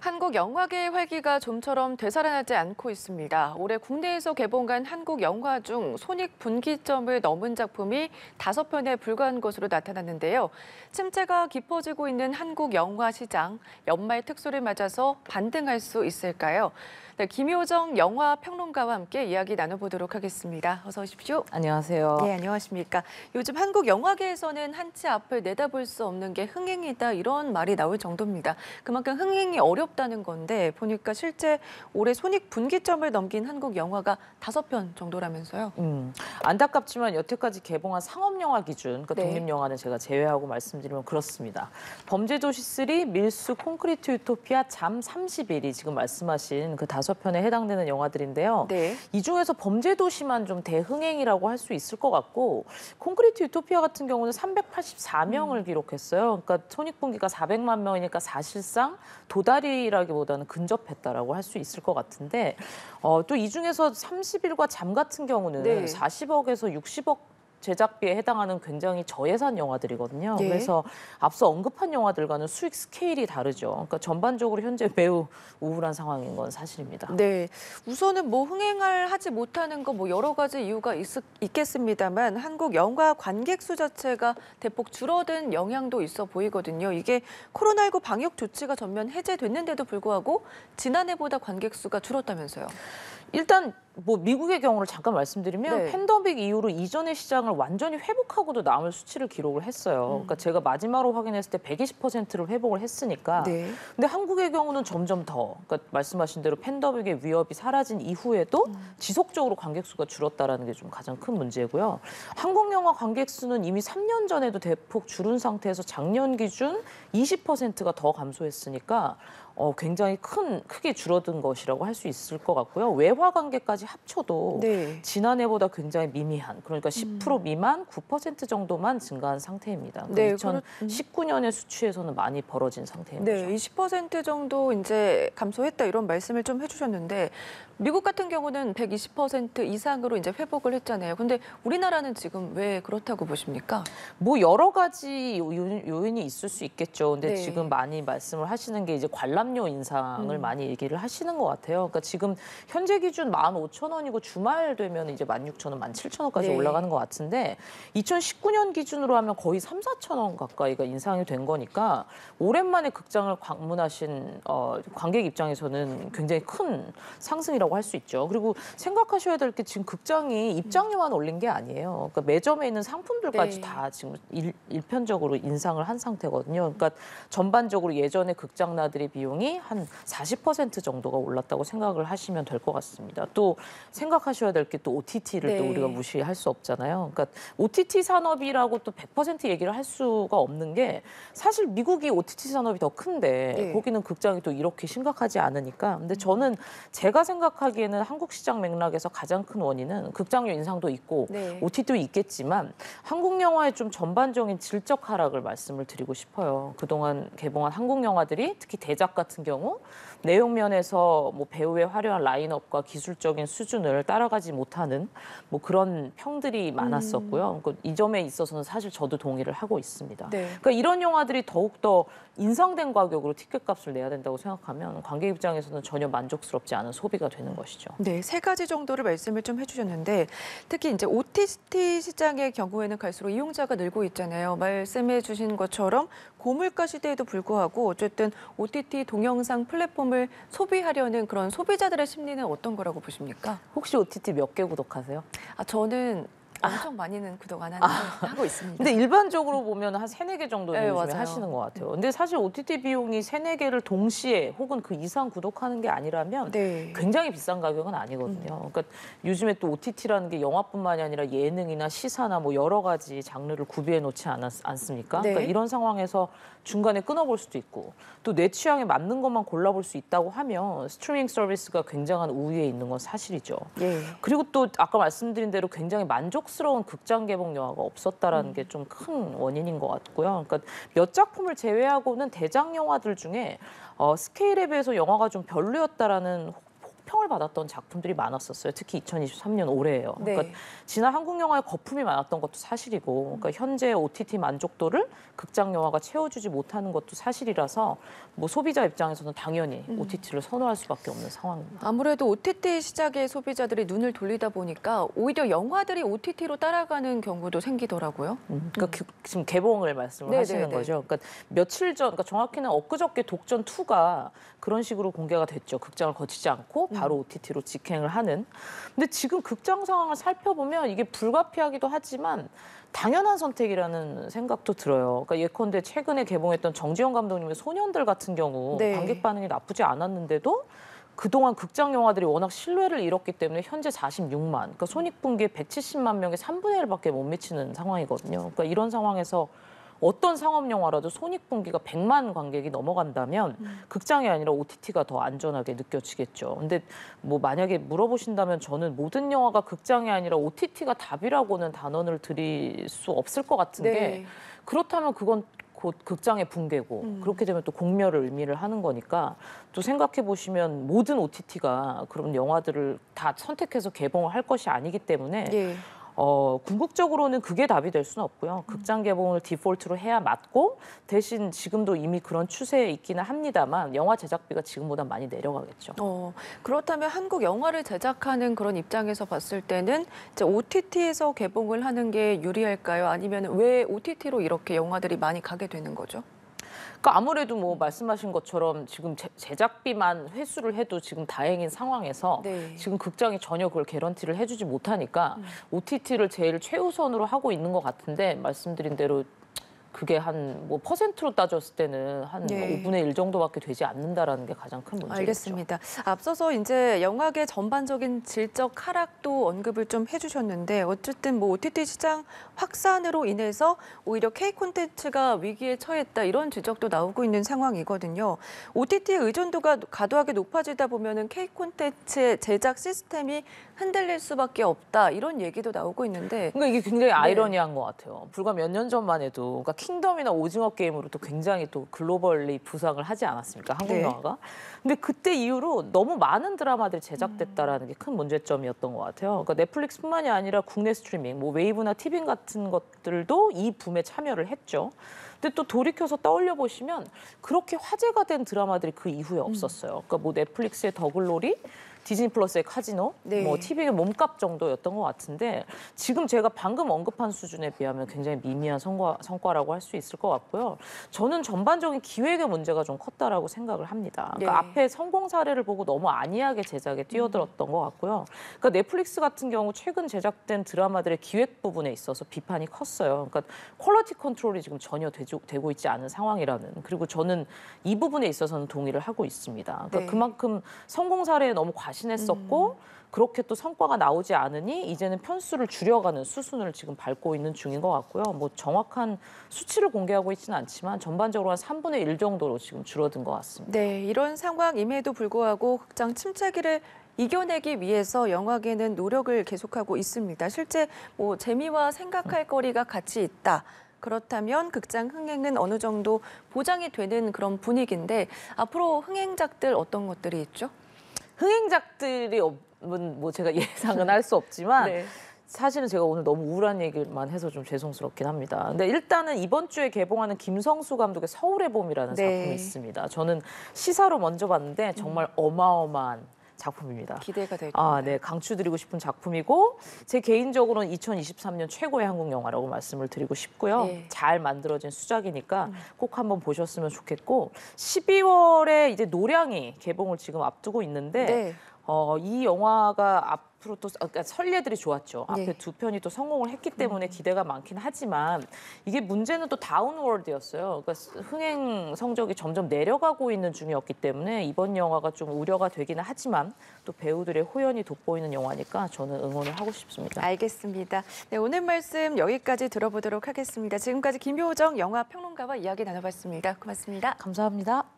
한국 영화계의 활기가 좀처럼 되살아나지 않고 있습니다. 올해 국내에서 개봉한 한국 영화 중 손익분기점을 넘은 작품이 5편에 불과한 것으로 나타났는데요. 침체가 깊어지고 있는 한국 영화 시장, 연말 특수를 맞아서 반등할 수 있을까요? 네, 김효정 영화 평론가와 함께 이야기 나눠보도록 하겠습니다. 어서 오십시오. 안녕하세요. 네, 안녕하십니까. 요즘 한국 영화계에서는 한치 앞을 내다볼 수 없는 게 흥행이다 이런 말이 나올 정도입니다. 그만큼 흥행이 어렵다는 건데 보니까 실제 올해 손익분기점을 넘긴 한국 영화가 5편 정도라면서요. 안타깝지만 여태까지 개봉한 상업영화 기준, 그러니까 네. 독립영화는 제가 제외하고 말씀드리면 그렇습니다. 범죄도시 3, 밀수, 콘크리트 유토피아, 잠 30일이 지금 말씀하신 그 5편에 해당되는 영화들인데요. 네. 이 중에서 범죄도시만 좀 대흥행이라고 할 수 있을 것 같고, 콘크리트 유토피아 같은 경우는 384명을 기록했어요. 그러니까 손익분기가 400만 명이니까 사실상 도달이라기보다는 근접했다라고 할 수 있을 것 같은데, 또 이 중에서 30일과 잠 같은 경우는 네. 40억에서 60억 제작비에 해당하는 굉장히 저예산 영화들이거든요. 네. 그래서 앞서 언급한 영화들과는 수익 스케일이 다르죠. 그러니까 전반적으로 현재 매우 우울한 상황인 건 사실입니다. 네, 우선은 뭐 흥행을 하지 못하는 거 뭐 여러 가지 이유가 있겠습니다만 한국 영화 관객 수 자체가 대폭 줄어든 영향도 있어 보이거든요. 이게 코로나19 방역 조치가 전면 해제됐는데도 불구하고 지난해보다 관객 수가 줄었다면서요. 일단 뭐 미국의 경우를 잠깐 말씀드리면 네. 팬데믹 이후로 이전의 시장을 완전히 회복하고도 남을 수치를 기록을 했어요. 그러니까 제가 마지막으로 확인했을 때 120%를 회복을 했으니까. 네. 근데 한국의 경우는 점점 더, 그러니까 말씀하신 대로 팬데믹의 위협이 사라진 이후에도 지속적으로 관객 수가 줄었다라는 게 좀 가장 큰 문제고요. 한국 영화 관객 수는 이미 3년 전에도 대폭 줄은 상태에서 작년 기준 20%가 더 감소했으니까 굉장히 크게 줄어든 것이라고 할 수 있을 것 같고요. 외화 관계까지 합쳐도 네. 지난해보다 굉장히 미미한, 그러니까 10% 미만 9% 정도만 증가한 상태입니다. 네, 2019년의 수치에서는 많이 벌어진 상태인 거죠. 네, 20% 정도 이제 감소했다 이런 말씀을 좀 해주셨는데 미국 같은 경우는 120% 이상으로 이제 회복을 했잖아요. 근데 우리나라는 지금 왜 그렇다고 보십니까? 뭐 여러 가지 요인이 있을 수 있겠죠. 근데 네. 지금 많이 말씀을 하시는 게 이제 관람료 인상을 많이 얘기를 하시는 것 같아요. 그러니까 지금 현재 기준 15,000원이고 주말 되면 이제 16,000원, 17,000원까지 네. 올라가는 것 같은데 2019년 기준으로 하면 거의 3,4,000원 가까이가 인상이 된 거니까 오랜만에 극장을 방문하신 관객 입장에서는 굉장히 큰 상승이라고 할 수 있죠. 그리고 생각하셔야 될 게 지금 극장이 입장료만 올린 게 아니에요. 그러니까 매점에 있는 상품들까지 네. 다 지금 일편적으로 인상을 한 상태거든요. 그러니까 전반적으로 예전에 극장나들의 비용이 한 40% 정도가 올랐다고 생각을 하시면 될 것 같습니다. 또 생각하셔야 될 게 또 OTT를 네. 또 우리가 무시할 수 없잖아요. 그러니까 OTT 산업이라고 또 100% 얘기를 할 수가 없는 게 사실 미국이 OTT 산업이 더 큰데 네. 거기는 극장이 또 이렇게 심각하지 않으니까. 근데 저는 제가 생각하기에는 한국 시장 맥락에서 가장 큰 원인은 극장료 인상도 있고 네. OTT도 있겠지만 한국 영화의 좀 전반적인 질적 하락을 말씀을 드리고 싶어요. 그동안 개봉한 한국 영화들이 특히 대작 같은 경우 내용 면에서 뭐 배우의 화려한 라인업과 기술적인 수준을 따라가지 못하는 뭐 그런 평들이 많았었고요. 그러니까 이 점에 있어서는 사실 저도 동의를 하고 있습니다. 네. 그러니까 이런 영화들이 더욱더 인상된 가격으로 티켓값을 내야 된다고 생각하면 관객 입장에서는 전혀 만족스럽지 않은 소비가 되는 것이죠. 네, 3가지 정도를 말씀을 좀 해주셨는데 특히 이제 OTT 시장의 경우에는 갈수록 이용자가 늘고 있잖아요. 말씀해 주신 것처럼 고물가 시대에도 불구하고 어쨌든 OTT 동영상 플랫폼을 소비하려는 그런 소비자들의 심리는 어떤 거라고 보십니까? 혹시 OTT 몇 개 구독하세요? 저는 엄청 많이는 구독 안 하는데 하고 있습니다. 근데 일반적으로 보면 한 3-4개 정도는 네, 요즘에 맞아요. 하시는 것 같아요. 근데 사실 OTT 비용이 3-4개를 동시에 혹은 그 이상 구독하는 게 아니라면 네. 굉장히 비싼 가격은 아니거든요. 그러니까 요즘에 또 OTT라는 게 영화뿐만이 아니라 예능이나 시사나 뭐 여러 가지 장르를 구비해 놓지 않습니까? 네. 그러니까 이런 상황에서 중간에 끊어볼 수도 있고 또 내 취향에 맞는 것만 골라볼 수 있다고 하면 스트리밍 서비스가 굉장한 우위에 있는 건 사실이죠. 예. 그리고 또 아까 말씀드린 대로 굉장히 만족스러운 극장 개봉 영화가 없었다라는 게 좀 큰 원인인 것 같고요. 그러니까 몇 작품을 제외하고는 대작 영화들 중에 스케일에 비해서 영화가 좀 별로였다라는 호평을 받았던 작품들이 많았었어요. 특히 2023년 올해예요. 네. 그러니까 지난 한국 영화에 거품이 많았던 것도 사실이고, 그러니까 현재 OTT 만족도를 극장 영화가 채워주지 못하는 것도 사실이라서 뭐 소비자 입장에서는 당연히 OTT를 선호할 수밖에 없는 상황입니다. 아무래도 OTT 시작에 소비자들이 눈을 돌리다 보니까 오히려 영화들이 OTT로 따라가는 경우도 생기더라고요. 그러니까 지금 개봉을 말씀을 네, 하시는 네, 네. 거죠. 그러니까 며칠 전, 그러니까 정확히는 엊그저께 독전 2가 그런 식으로 공개가 됐죠. 극장을 거치지 않고 바로 OTT로 직행을 하는. 근데 지금 극장 상황을 살펴보면 이게 불가피하기도 하지만 당연한 선택이라는 생각도 들어요. 그러니까 예컨대 최근에 개봉했던 정지영 감독님의 소년들 같은 경우 네. 관객 반응이 나쁘지 않았는데도 그동안 극장 영화들이 워낙 신뢰를 잃었기 때문에 현재 46만, 그러니까 손익분기에 170만 명의 3분의 1밖에 못 미치는 상황이거든요. 그러니까 이런 상황에서 어떤 상업 영화라도 손익분기가 100만 관객이 넘어간다면 극장이 아니라 OTT가 더 안전하게 느껴지겠죠. 근데 뭐 만약에 물어보신다면 저는 모든 영화가 극장이 아니라 OTT가 답이라고는 단언을 드릴 수 없을 것 같은 네. 게 그렇다면 그건 곧 극장의 붕괴고 그렇게 되면 또 공멸을 의미를 하는 거니까 또 생각해 보시면 모든 OTT가 그런 영화들을 다 선택해서 개봉을 할 것이 아니기 때문에 예. 궁극적으로는 그게 답이 될 수는 없고요. 극장 개봉을 디폴트로 해야 맞고 대신 지금도 이미 그런 추세에 있기는 합니다만 영화 제작비가 지금보다 많이 내려가겠죠. 그렇다면 한국 영화를 제작하는 그런 입장에서 봤을 때는 이제 OTT에서 개봉을 하는 게 유리할까요? 아니면 왜 OTT로 이렇게 영화들이 많이 가게 되는 거죠? 그러니까 아무래도 뭐 말씀하신 것처럼 지금 제작비만 회수를 해도 지금 다행인 상황에서 네. 지금 극장이 전혀 그걸 개런티를 해주지 못하니까 OTT를 제일 최우선으로 하고 있는 것 같은데 말씀드린 대로 그게 한 뭐 퍼센트로 따졌을 때는 한 네. 5분의 1 정도밖에 되지 않는다라는 게 가장 큰 문제겠죠. 알겠습니다. 앞서서 이제 영화계 전반적인 질적 하락도 언급을 좀 해주셨는데 어쨌든 뭐 OTT 시장 확산으로 인해서 오히려 K 콘텐츠가 위기에 처했다 이런 지적도 나오고 있는 상황이거든요. OTT의 의존도가 과도하게 높아지다 보면은 K 콘텐츠의 제작 시스템이 흔들릴 수밖에 없다 이런 얘기도 나오고 있는데. 그러니까 이게 굉장히 아이러니한 것 같아요. 불과 몇 년 전만 해도 그러니까 킹덤이나 오징어 게임으로 또 굉장히 또 글로벌리 부상을 하지 않았습니까? 한국 네. 영화가. 근데 그때 이후로 너무 많은 드라마들이 제작됐다라는 게 큰 문제점이었던 것 같아요. 그러니까 넷플릭스뿐만이 아니라 국내 스트리밍, 뭐 웨이브나 티빙 같은 것들도 이 붐에 참여를 했죠. 근데 또 돌이켜서 떠올려 보시면 그렇게 화제가 된 드라마들이 그 이후에 없었어요. 그러니까 뭐 넷플릭스의 더글로리, 디즈니 플러스의 카지노, 네. 뭐 TV의 몸값 정도였던 것 같은데 지금 제가 방금 언급한 수준에 비하면 굉장히 미미한 성과라고 할 수 있을 것 같고요. 저는 전반적인 기획의 문제가 좀 컸다라고 생각을 합니다. 그러니까 네. 앞에 성공 사례를 보고 너무 안이하게 제작에 뛰어들었던 것 같고요. 그러니까 넷플릭스 같은 경우 최근 제작된 드라마들의 기획 부분에 있어서 비판이 컸어요. 그러니까 퀄리티 컨트롤이 지금 전혀 되고 있지 않은 상황이라는. 그리고 저는 이 부분에 있어서는 동의를 하고 있습니다. 그러니까 네. 그만큼 성공 사례에 너무 과신했었고 그렇게 또 성과가 나오지 않으니 이제는 편수를 줄여가는 수순을 지금 밟고 있는 중인 것 같고요. 뭐 정확한 수치를 공개하고 있지는 않지만 전반적으로 한 3분의 1 정도로 지금 줄어든 것 같습니다. 네, 이런 상황임에도 불구하고 극장 침체기를 이겨내기 위해서 영화계는 노력을 계속하고 있습니다. 실제 뭐 재미와 생각할 거리가 같이 있다. 그렇다면 극장 흥행은 어느 정도 보장이 되는 그런 분위기인데 앞으로 흥행작들 어떤 것들이 있죠? 흥행작들이 없는 뭐 제가 예상은 할 수 없지만 네. 사실은 제가 오늘 너무 우울한 얘기만 해서 좀 죄송스럽긴 합니다. 근데 일단은 이번 주에 개봉하는 김성수 감독의 서울의 봄이라는 네. 작품이 있습니다. 저는 시사로 먼저 봤는데 정말 어마어마한 작품입니다. 기대가 되죠. 네, 강추드리고 싶은 작품이고 제 개인적으로는 2023년 최고의 한국 영화라고 말씀을 드리고 싶고요. 네. 잘 만들어진 수작이니까 꼭 한번 보셨으면 좋겠고 12월에 이제 노량이 개봉을 지금 앞두고 있는데 네. 이 영화가 앞으로 또 그러니까 설례들이 좋았죠. 앞에 네. 두 편이 또 성공을 했기 때문에 기대가 많긴 하지만 이게 문제는 또 다운워드였어요. 그러니까 흥행 성적이 점점 내려가고 있는 중이었기 때문에 이번 영화가 좀 우려가 되기는 하지만 또 배우들의 호연이 돋보이는 영화니까 저는 응원을 하고 싶습니다. 알겠습니다. 네, 오늘 말씀 여기까지 들어보도록 하겠습니다. 지금까지 김효정 영화평론가와 이야기 나눠봤습니다. 고맙습니다. 감사합니다.